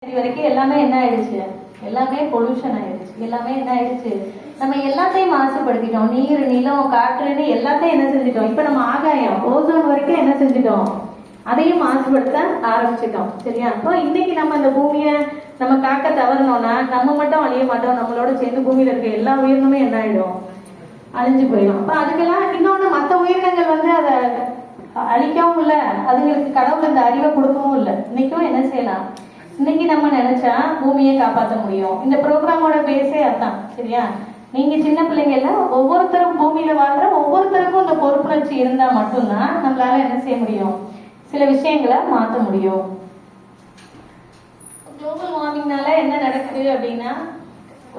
இது வரைக்கும் எல்லாமே என்ன ஆயிடுச்சு, எல்லாமே பொல்யூஷன் ஆயிடுச்சு. எல்லாமே என்ன ஆயிடுச்சு, நம்ம எல்லாத்தையும் மாசுபடுத்திட்டோம். நீர், நிலம், காற்றுன்னு எல்லாத்தையும் என்ன செஞ்சிட்டோம். இப்ப நம்ம ஆகாயம், ஓசோன் வரைக்கும் என்ன செஞ்சிட்டோம், அதையும் மாசுபடுத்த ஆரம்பிச்சிட்டோம். சரியா? அப்போ இன்னைக்கு நம்ம இந்த பூமியை நம்ம காக்க தவறணும்னா நம்ம மட்டும் அழிய மாட்டோம், நம்மளோட சேர்ந்து பூமியில இருக்க எல்லா உயிரினமே என்ன ஆயிடும், அழிஞ்சு போயிடும். அப்ப அதுக்கெல்லாம் இன்னொன்னு, மற்ற உயிரினங்கள் வந்து அதை அழிக்கவும் இல்லை, அதுங்களுக்கு கடவுள் அந்த அறிவை கொடுக்கவும் இல்லை. இன்னைக்கும் என்ன செய்யலாம், இன்னைக்கு நம்ம நினைச்சா பூமியை காப்பாற்ற முடியும். இந்த ப்ரோக்ராமோட பேஸே அதான். சரியா? நீங்க சின்ன பிள்ளைங்க எல்லாம் ஒவ்வொருத்தரும் பூமியில வாழ்ற ஒவ்வொருத்தருக்கும் இந்த பொறுப்புணர்ச்சி இருந்தா மட்டும்தான் நம்மளால என்ன செய்ய முடியும், சில விஷயங்களை மாற்ற முடியும். குளோபல் வார்மிங்னால என்ன நடக்குது அப்படின்னா,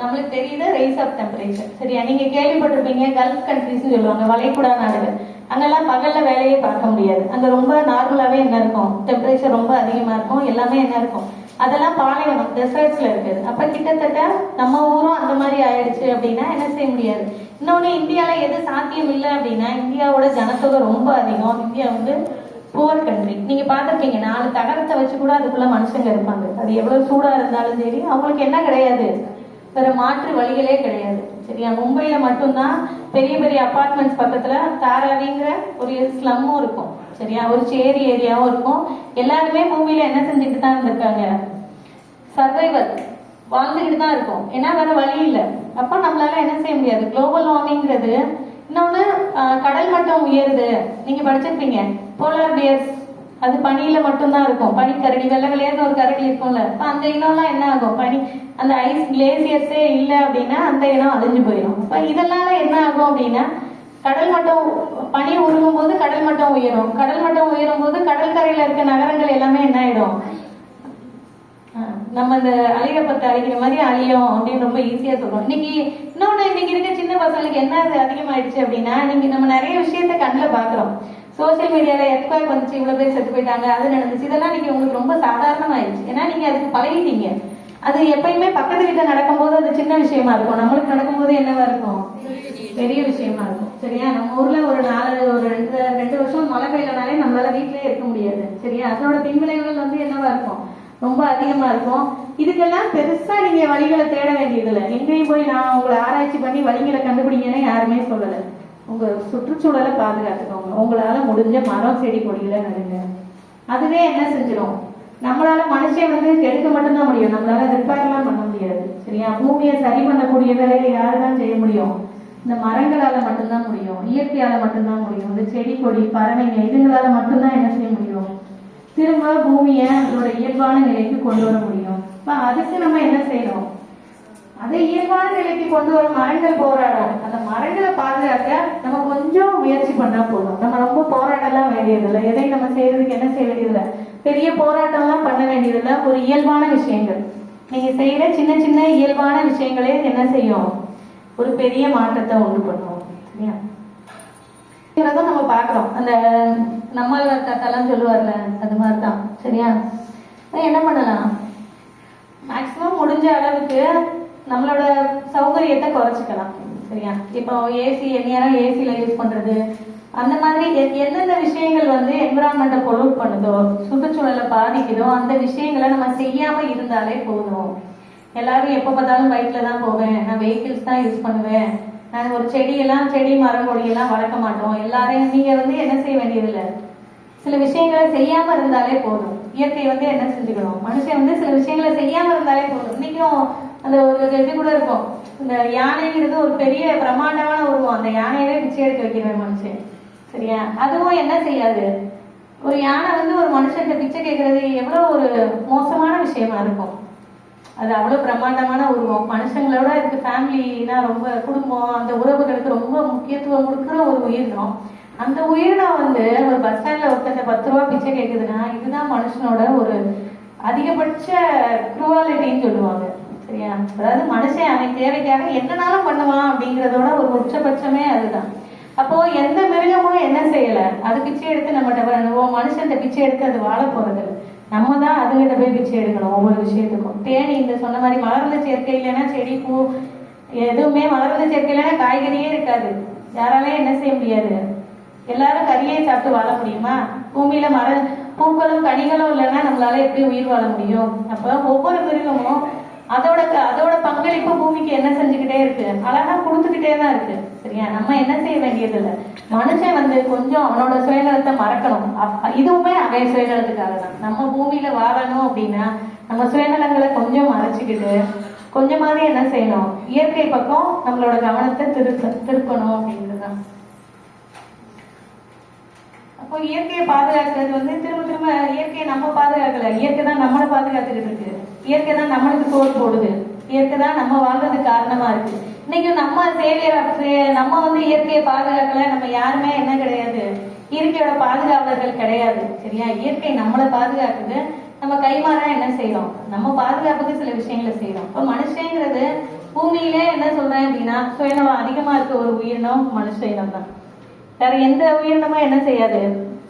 நம்மளுக்கு தெரியுது ரைஸ் ஆஃப் டெம்பரேச்சர். சரியா? நீங்க கேள்விப்பட்டிருப்பீங்க கல்ஃப் கண்ட்ரிஸ் சொல்லுவாங்க, வளைகுடா நாடுகள். அங்கெல்லாம் பகல்ல வேலையே பார்க்க முடியாது. அங்க ரொம்ப நார்மலாவே என்ன இருக்கும், டெம்பரேச்சர் ரொம்ப அதிகமா இருக்கும், எல்லாமே என்ன இருக்கும், அதெல்லாம் பாலைவனம், டெசர்ட்ஸ்ல இருக்குது. அப்ப கிட்டத்தட்ட நம்ம ஊரும் அந்த மாதிரி ஆயிடுச்சு அப்படின்னா என்ன செய்ய முடியாது. இன்னொன்னு, இந்தியால எது சாத்தியம் இல்லை அப்படின்னா, இந்தியாவோட ஜனத்தொகை ரொம்ப அதிகம். இந்தியா வந்து புவர் கண்ட்ரி. நீங்க பாத்திருக்கீங்க, 4 தகரத்தை வச்சு கூட அதுக்குள்ள மனுஷங்க இருப்பாங்க. அது எவ்வளவு சூடா இருந்தாலும் சரி, அவங்களுக்கு என்ன கிடையாது, வேற மாற்று வழிகளே கிடையாது. சரியா? மும்பையில மட்டும்தான் பெரிய பெரிய அபார்ட்மெண்ட்ஸ் பக்கத்துல தாராவிங்கிற ஒரு ஸ்லம்மும் இருக்கும். சரியா? ஒரு சேரி ஏரியாவும் இருக்கும். எல்லாருமே பூமியில என்ன செஞ்சுட்டு தான் இருந்திருக்காங்க, சர்வைவல் வாழ்ந்துகிட்டு தான் இருக்கும். ஏன்னா வேற வழி இல்லை. அப்ப நம்மளால என்ன செய்ய முடியாது. குளோபல் வார்மிங்கிறது இன்னொன்னு, கடல் மட்டம் உயருது. நீங்க படிச்சிருப்பீங்க, போலார் பியர்ஸ், அது பனியில மட்டும்தான் இருக்கும். பனிக்கரடி, வெள்ளை வெள்ளையர்னு ஒரு கரடி இருக்கும்ல, அப்ப அந்த இனம்லாம் என்ன ஆகும், பனி அந்த ஐஸ் கிளேசியர்ஸே இல்லை அப்படின்னா அந்த இனம் அழிஞ்சு போயிடும். அப்ப இதனால என்ன ஆகும் அப்படின்னா, கடல் மட்டம், பனி உருகும் போது கடல் மட்டம் உயரும். கடல் மட்டம் உயரும் போது கடற்கரையில இருக்க நகரங்கள் எல்லாமே என்ன ஆயிடும், நம்ம இந்த அழிகப்பத்தை அழிக்கிற மாதிரி அழியும் அப்படின்னு ரொம்ப ஈஸியா சொல்றோம். இன்னைக்கு இன்னொன்னு, இன்னைக்கு இருக்க சின்ன பசங்களுக்கு என்ன அதிகமாயிடுச்சு அப்படின்னா, நீங்க நம்ம நிறைய விஷயத்த கண்ணில் பாக்குறோம். சோசியல் மீடியால எர்த்குவேக் வந்துச்சு, இவ்வளவு பேர் செத்து போயிட்டாங்க, அது நடந்துச்சு, இதெல்லாம் நீங்க உங்களுக்கு ரொம்ப சாதாரணமாயிடுச்சு. ஏன்னா நீங்க அதுக்கு பழகிட்டீங்க. அது எப்பயுமே பக்கத்து வீட்டுல நடக்கும்போது அது சின்ன விஷயமா இருக்கும், நம்மளுக்கு நடக்கும்போது என்னவா இருக்கும், பெரிய விஷயமா இருக்கும். சரியா? நம்ம ஊர்ல ஒரு 2 வருஷம் மழை பெய்யலனாலே நம்மளால வீட்டிலேயே இருக்க முடியாது. சரியா? அதோட பின்விளைவுகள் வந்து என்னவா இருக்கும், ரொம்ப அதிகமா இருக்கும். இதுக்கெல்லாம் பெருசா நீங்க வழிகளை தேட வேண்டியதில்லை. எங்கேயும் போய் நான் உங்களை ஆராய்ச்சி பண்ணி வழிகளை கண்டுபிடிங்கன்னு யாருமே சொல்லலை. உங்க சுற்றுச்சூழலை பாதுகாத்துக்கோங்க. உங்களால முடிஞ்ச மரம், செடி, கொடிகளை நடுங்க. அதுவே என்ன செஞ்சிடும், நம்மளால மனுஷன் வந்து கெடுக்க மட்டும்தான் முடியும், நம்மளால ரிப்பேர்லாம் பண்ண முடியாது. சரியா? பூமியை சரி பண்ணக்கூடிய வேலையை யாருதான் செய்ய முடியும், இந்த மரங்களால மட்டும்தான் முடியும், இயற்கையால மட்டும்தான் முடியும். இந்த செடி, கொடி, பறவைங்க, இதுங்களால மட்டும்தான் என்ன செய்ய முடியும், திரும்ப பூமியை அதோட இயல்பான நிலைக்கு கொண்டு வர முடியும். அதுக்கு நம்ம என்ன செய்யணும், அதை இயல்பான நிலைக்கு கொண்டு வர மரங்கள் போராடும். அந்த மரங்களை பாதுகாக்க நம்ம கொஞ்சம் முயற்சி பண்ணா போதும். நம்ம ரொம்ப போராட்டம்லாம் வேண்டியதில்லை. எதை நம்ம செய்யறதுக்கு என்ன செய்ய வேண்டியதில்லை, பெரிய போராட்டம்லாம் பண்ண வேண்டியதில்லை. ஒரு இயல்பான விஷயங்கள், நீங்க செய்யற சின்ன சின்ன இயல்பான விஷயங்களே என்ன செய்யும், ஒரு பெரிய மாற்றத்தை உண்டு பண்ணுவோம். சரியா? நம்ம பாக்குறோம், அந்த நம்மாழ்வார் கத்தெல்லாம் சொல்லுவார்ல, அது மாதிரிதான். சரியா? என்ன பண்ணலாம், மேக்சிமம் முடிஞ்ச அளவுக்கு நம்மளோட சௌகரியத்தை குறைச்சிக்கலாம். சரியா? இப்போ ஏசி, எந்நேரம் ஏசியில யூஸ் பண்றது, அந்த மாதிரி எந்தெந்த விஷயங்கள் வந்து என்விரான்மெண்ட்டை பொல்யூட் பண்ணுதோ, சுற்றுச்சூழலை பாதிக்குதோ, அந்த விஷயங்களை நம்ம செய்யாம இருந்தாலே போதும். எல்லாரும் எப்போ பார்த்தாலும் பைக்ல தான் போவேன், நான் வெஹிக்கிள்ஸ் தான் யூஸ் பண்ணுவேன், நான் ஒரு செடி, மரம், கொடியெல்லாம் வளர்க்க மாட்டோம், எல்லாரையும் நீங்க வந்து என்ன செய்ய வேண்டியதில்லை. சில விஷயங்களை செய்யாம இருந்தாலே போதும். இயற்கை வந்து என்ன செஞ்சுக்கணும், மனுஷன் வந்து சில விஷயங்களை செய்யாம இருந்தாலே போதும். இன்னைக்கும் அந்த ஒரு இது கூட இருக்கும், இந்த யானைங்கிறது ஒரு பெரிய பிரம்மாண்டமான உருவம், அந்த யானையவே பிச்சை எடுக்க வைக்கிறேன் மனுஷன். சரியா? அதுவும் என்ன செய்யாது, ஒரு யானை வந்து ஒரு மனுஷன் பிச்சை கேட்கறது எவ்வளவு ஒரு மோசமான விஷயமா இருக்கும். அது அவ்வளவு பிரம்மாண்டமான உருவம். மனுஷங்களோட இதுக்கு ஃபேமிலினா, ரொம்ப குடும்பம், அந்த உறவுகளுக்கு ரொம்ப முக்கியத்துவம் கொடுக்குற ஒரு உயிரினம். அந்த உயிரினம் வந்து ஒரு பஸ் ஸ்டாண்ட்ல ஒருத்தட்ட 10 ரூபா பிச்சை கேட்குதுன்னா, இதுதான் மனுஷனோட ஒரு அதிகபட்ச குரூவாலிட்டின்னு சொல்லுவாங்க. சரியா? அதாவது மனுஷன் அவன் தேவைக்காக என்னனாலும் பண்ணுவான் அப்படிங்கிறதோட ஒரு உச்சபட்சமே அதுதான். அப்போ எந்த மிருகமும் என்ன செய்யல, அது பிச்சை எடுத்து நம்மகிட்ட மனுஷன் பிச்சை எடுத்து அது வாழ போறது. நம்ம தான் அதுகிட்ட போய் பிச்சை எடுக்கணும் ஒவ்வொரு விஷயத்துக்கும். தேனி இந்த சொன்ன மாதிரி மலர்ந்த சேர்க்கை இல்லைன்னா செடி, பூ எதுவுமே மலர்ந்த சேர்க்கை இல்லைன்னா காய்கறியே இருக்காது. யாராலையும் என்ன செய்ய முடியாது, எல்லாரும் கறியை சாப்பிட்டு வாழ முடியுமா? பூமியில பூக்களும் கனிகளும் இல்லைன்னா நம்மளால எப்படி உயிர் வாழ முடியும்? அப்ப ஒவ்வொரு மிருகமும் அதோட அதோட பங்களிப்பு பூமிக்கு என்ன செஞ்சுக்கிட்டே இருக்கு, அழகா கொடுத்துக்கிட்டே தான் இருக்கு. சரியா? நம்ம என்ன செய்ய வேண்டியது இல்லை. மனுஷன் கொஞ்சம் அவனோட சுயநலத்தை மறக்கணும். இதுவுமே அவன் சுயநலத்துக்காக தான். நம்ம பூமியில வாழணும் அப்படின்னா நம்ம சுயநலங்களை கொஞ்சம் மறைச்சிக்கிட்டு கொஞ்சமாவது என்ன செய்யணும், இயற்கை பக்கம் நம்மளோட கவனத்தை திருப்பணும் அப்படிங்கிறதுதான். அப்போ இயற்கையை பாதுகாக்கிறது திரும்ப திரும்ப இயற்கையை நம்ம பாதுகாக்கல, இயற்கை தான் நம்மளை பாதுகாத்துக்கிட்டு இருக்கு. இயற்கை தான் நம்மளுக்கு சோறு போடுது. இயற்கை தான் நம்ம வாழ்றதுக்கு காரணமா இருக்கு. இன்னைக்கு நம்ம நம்ம இயற்கையை பாதுகாக்கல. நம்ம யாருமே என்ன கிடையாது, இயற்கையோட பாதுகாவலர்கள் கிடையாது. சரியா? இயற்கை நம்மளை பாதுகாக்குது. நம்ம கைமாறா என்ன செய்யறோம், நம்ம பாதுகாப்புக்கு சில விஷயங்களை செய்யறோம். இப்போ மனுஷங்கிறது பூமியிலே என்ன சொல்றேன் அப்படின்னா சுயநலம் அதிகமா இருக்க ஒரு உயிரினம் மனுஷ இனம் தான். வேற எந்த உயிரினமும் என்ன செய்யாது,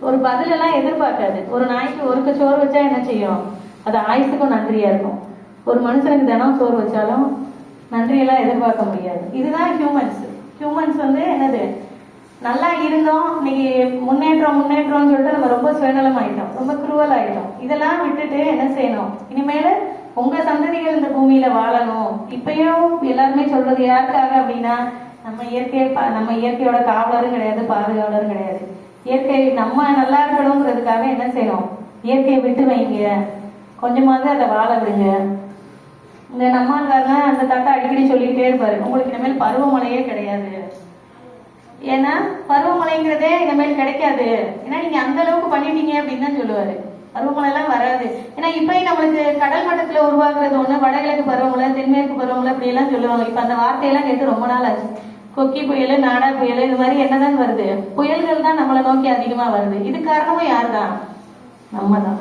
ஒரு பதிலெல்லாம் எதிர்பார்க்காது. ஒரு நாய்க்கு ஒருக்க சோறு வச்சா என்ன செய்யும், அது ஆயுசுக்கும் நன்றியா இருக்கும். ஒரு மனுஷனுக்கு தினம் சோறு வச்சாலும் நன்றியெல்லாம் எதிர்பார்க்க முடியாது. இதுதான் ஹியூமன்ஸ். ஹியூமன்ஸ் என்னது, நல்லா இருந்தோம், இன்னைக்கு முன்னேற்றம்னு சொல்லிட்டு நம்ம ரொம்ப சுயநலம் ஆயிட்டோம், ரொம்ப குரூவல் ஆயிட்டோம். இதெல்லாம் விட்டுட்டு என்ன செய்யணும், இனிமேல உங்க சந்ததிகள் இந்த பூமியில வாழணும். இப்பயும் எல்லாருமே சொல்றது யாருக்காக அப்படின்னா நம்ம இயற்கையோட காவலரும் கிடையாது, பாதுகாவலரும் கிடையாது. இயற்கை நம்ம நல்லா இருக்கணுங்கிறதுக்காக என்ன செய்யணும், இயற்கையை விட்டு வைங்க, கொஞ்சமாவது அதை வாழ விடுங்க. இந்த நம்மால்காரங்க அந்த தாத்தா அடிக்கடி சொல்லிக்கிட்டே இருப்பாரு, உங்களுக்கு இனிமேல் பருவமழையே கிடையாது. ஏன்னா பருவமழைங்கிறதே இனிமேல் கிடைக்காது, ஏன்னா நீங்க அந்த அளவுக்கு பண்ணிட்டீங்க அப்படின்னு தான் சொல்லுவாரு. பருவமழை எல்லாம் வராது. ஏன்னா இப்பயும் நம்மளுக்கு கடல் மட்டத்துல உருவாக்குறது ஒண்ணு, வடகிழக்கு பருவமழை, தென்மேற்கு பருவமழை அப்படி எல்லாம் சொல்லுவாங்க. இப்ப அந்த வார்த்தையெல்லாம் கேட்டு ரொம்ப நாள் ஆச்சு. கொக்கி புயல், நாடா புயல், இது மாதிரி என்னதான் வருது, புயல்கள் தான் நம்மளை நோக்கி அதிகமா வருது. இது காரணமும் யார் தான், நம்ம தான்.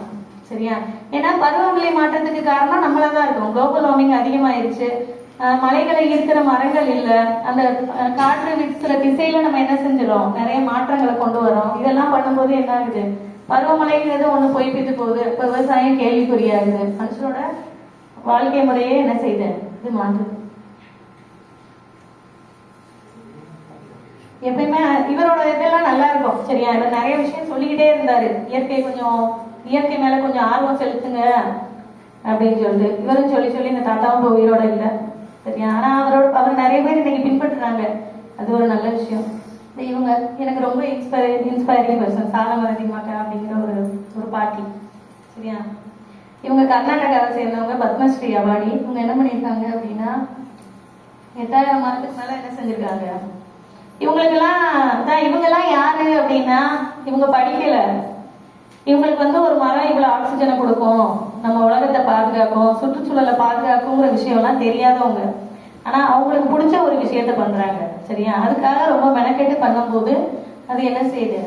சரியா? ஏன்னா பருவநிலை மாற்றத்துக்கு காரணம் நம்மளதான் இருக்கும். குளோபல் வார்மிங் அதிகமாயிருச்சு, மலைகளை இருக்கிற மரங்கள் இல்ல, அந்த காற்று வீசுற திசையில நம்ம என்ன செஞ்சிடும், நிறைய மாற்றங்களை கொண்டு வரோம். இதெல்லாம் பண்ணும்போது என்ன ஆகுது, பருவமழைங்கிறது ஒண்ணு போய்பிட்டு போகுது. இப்ப விவசாயம் கேள்விக்குறியாகுது. மனுஷனோட வாழ்க்கை முறையே என்ன செய்யுது, இது மாற்றுது. எப்பயுமே இவரோட இதெல்லாம் நல்லா இருக்கும். சரியா? இவர் நிறைய விஷயம் சொல்லிக்கிட்டே இருந்தாரு. இயற்கை மேல கொஞ்சம் ஆர்வம் செலுத்துங்க அப்படின்னு சொல்லிட்டு இவரும் சொல்லி இந்த தாத்தாவும் உயிரோட இல்லை. சரியா? ஆனா அவர் நிறைய பேர் இன்னைக்கு பின்பற்றுறாங்க. அது ஒரு நல்ல விஷயம். இவங்க எனக்கு ரொம்ப இன்ஸ்பைரிங் பர்சன், சாலமரதி மாட்டா அப்படிங்கிற ஒரு பாட்டி. சரியா? இவங்க கர்நாடகாவை சேர்ந்தவங்க, பத்மஸ்ரீ அவார்டி. இவங்க என்ன பண்ணியிருக்காங்க அப்படின்னா 8000 மார்க்குக்கு மேல என்ன செஞ்சிருக்காங்க. இவங்கெல்லாம் யாரு அப்படின்னா இவங்க படிக்கல. இவங்களுக்கு ஒரு மரம் இவ்வளவு ஆக்சிஜனை கொடுக்கும், நம்ம உலகத்தை பாதுகாக்கும், சுற்றுச்சூழலை பாதுகாக்குங்கிற விஷயம் எல்லாம் தெரியாதவங்க. ஆனா அவங்களுக்கு பிடிச்ச ஒரு விஷயத்த பண்றாங்க. சரியா? அதுக்காக ரொம்ப மெனக்கெட்டு பண்ணும்போது அது என்ன செய்யுது,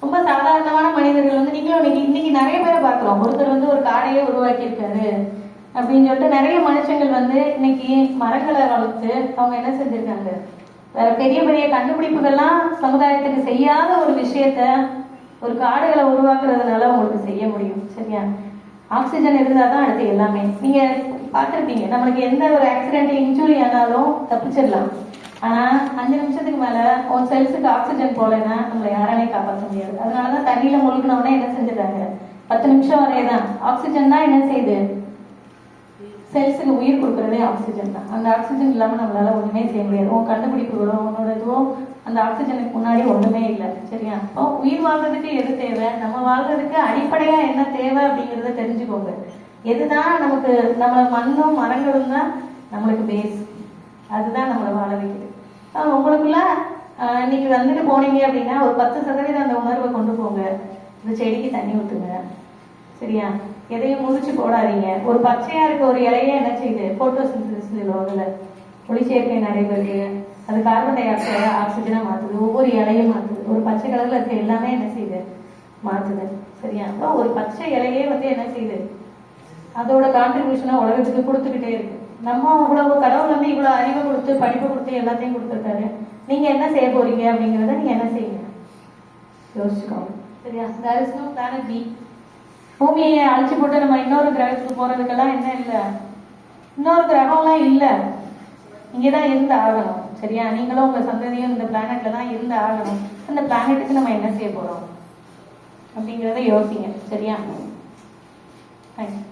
ரொம்ப சாதாரணமான மனிதர்கள் நீங்களும் இன்னைக்கு நிறைய பேரை பார்க்கிறோம். ஒருத்தர் ஒரு காடையே உருவாக்கி இருக்காரு அப்படின்னு சொல்லிட்டு நிறைய மனுஷங்கள் இன்னைக்கு மரங்களை வளர்த்து அவங்க என்ன செஞ்சிருக்காங்க, வேற பெரிய பெரிய கண்டுபிடிப்புகள்லாம் சமுதாயத்துக்கு செய்யாத ஒரு விஷயத்த ஒரு காடுகளை உருவாக்குறதுனால உங்களுக்கு செய்ய முடியும். சரியா? ஆக்சிஜன் இருந்தாதான் அடுத்து எல்லாமே. நீங்க பார்த்துருப்பீங்க, நம்மளுக்கு எந்த ஒரு ஆக்சிடென்ட் இன்ஜுரி ஆனாலும் தப்பிச்சிடலாம். ஆனா 5 நிமிஷத்துக்கு மேல உன் செல்ஸுக்கு ஆக்சிஜன் போலன்னா நம்மளை யாராலையும் காப்பாற்ற முடியாது. அதனாலதான் தண்ணியில முழுக்கினோடனே என்ன செஞ்சுட்டாங்க, 10 நிமிஷம் வரையதான். ஆக்சிஜன் தான் என்ன செய்யுது, செல்ஸுக்கு உயிர் கொடுக்கறதே ஆக்சிஜன் தான். அந்த ஆக்சிஜன் இல்லாம நம்மளால ஒண்ணுமே செய்ய முடியாது. உன் கண்டுபிடிப்புகளோ உன்னோட இதுவோ அந்த ஆக்சிஜனுக்கு முன்னாடி ஒண்ணுமே இல்லை. சரியா? அப்போ உயிர் வாழ்றதுக்கு எது தேவை, நம்ம வாழ்றதுக்கு அடிப்படையா என்ன தேவை அப்படிங்கிறத தெரிஞ்சுக்கோங்க. எதுதான் நமக்கு, நம்ம மண்ணும் மரங்களும் தான் நம்மளுக்கு பேஸ். அதுதான் நம்மளை வாழ வைக்குது. உங்களுக்குள்ள இன்னைக்கு போனீங்க அப்படின்னா ஒரு 10% அந்த உணர்வை கொண்டு போங்க. இந்த செடிக்கு தண்ணி ஊத்துங்க. சரியா? எதையும் முறிச்சு போடாதீங்க. ஒரு பச்சையா இருக்க ஒரு இலையே என்ன செய்யுது, போட்டோசிந்தசிஸ் சொல்லுவாங்கல்ல, ஒளிச்சேர்க்கை நடைபெறுது. அது கார்பன் டை ஆக்சைடை ஆக்சிஜனா மாத்துது. ஒவ்வொரு இலையும் மாத்துது. ஒரு பச்சை கலர்ல இருக்க எல்லாமே என்ன செய்யுது, மாத்துது. சரியா? அப்போ ஒரு பச்சை இலையே என்ன செய்யுது, அதோட கான்ட்ரிபியூஷனை உலகத்துக்கு கொடுத்துக்கிட்டே இருக்கு. நம்ம இவ்வளவு கடவுள் இவ்வளவு அறிவை கொடுத்து படிப்பு கொடுத்து எல்லாத்தையும் கொடுத்துருக்காரு. நீங்க என்ன செய்ய போறீங்க அப்படிங்கிறத நீங்க என்ன செய்யுங்க, யோசிச்சுக்கோங்க. சரியா? there is no planet B. பூமியை அழிச்சு போட்டு நம்ம இன்னொரு கிரகத்துக்கு போறதுக்கெல்லாம் என்ன இல்லை, இன்னொரு கிரகம்லாம் இல்லை. இங்கேதான் இருந்து ஆகணும். சரியா? நீங்களும் உங்க சந்ததியும் இந்த பிளானட்ல தான் இருந்து ஆகணும். அந்த பிளானட்டுக்கு நம்ம என்ன செய்ய போறோம், அப்படிங்கிறத யோசிங்க. சரியா? தேங்க்ஸ்.